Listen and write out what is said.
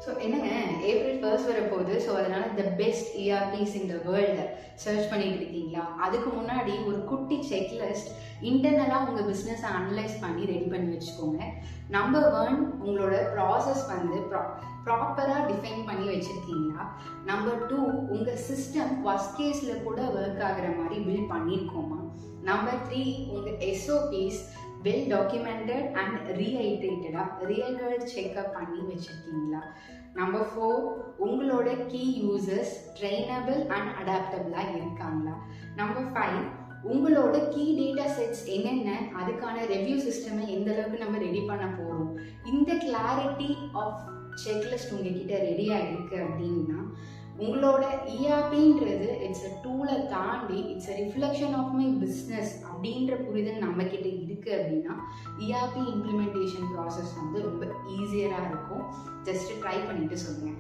So என்னங்க April 1 வரப்போகுது. So அதனால த பெஸ்ட் ERPs இந்த வேர்ல்டு சர்ச் பண்ணிட்டு இருக்கீங்களா? அதுக்கு முன்னாடி ஒரு குட்டி செக்லிஸ்ட் இன்டர்னலாக உங்கள் பிஸ்னஸை அனலைஸ் பண்ணி ரெடி பண்ணி வச்சுக்கோங்க. நம்பர் 1, உங்களோட ப்ராசஸ் வந்து ப்ராப்பராக டிஃபைன் பண்ணி வச்சுருக்கீங்களா? நம்பர் 2, உங்கள் சிஸ்டம் ஒர்ஸ்ட் கேஸில் கூட ஒர்க் ஆகிற மாதிரி பில்ட் பண்ணியிருக்கோமா? நம்பர் 3, உங்கள் SOPs வெல் டாக்குமெண்டட் அண்ட் ரீஐட்ரேட்டடாக ரியல் வேர்ல்ட் செக்அப் பண்ணி வச்சுருக்கீங்களா? நம்பர் 4, உங்களோட கீ யூசர்ஸ் ட்ரெயினபிள் அண்ட் அடாப்டபிளாக இருக்காங்களா? நம்பர் 5, உங்களோட கீ டேட்டா செட்ஸ் என்னென்ன, அதுக்கான ரெவ்யூ சிஸ்டமை எந்த அளவுக்கு நம்ம ரெடி பண்ண போகிறோம். இந்த கிளாரிட்டி ஆஃப் செக்லிஸ்ட் உங்ககிட்ட ரெடியாக இருக்குது அப்படின்னா உங்களோட ERPன்றது இட்ஸ் அ டூலை தாண்டி it's a reflection of my business அப்படின்ற புரிதல் நம்மக்கிட்ட இருக்குது அப்படின்னா ERP இம்ப்ளிமெண்டேஷன் ப்ராசஸ் வந்து ரொம்ப ஈஸியராக இருக்கும். ஜஸ்ட் ட்ரை பண்ணிட்டு சொல்லுங்கள்.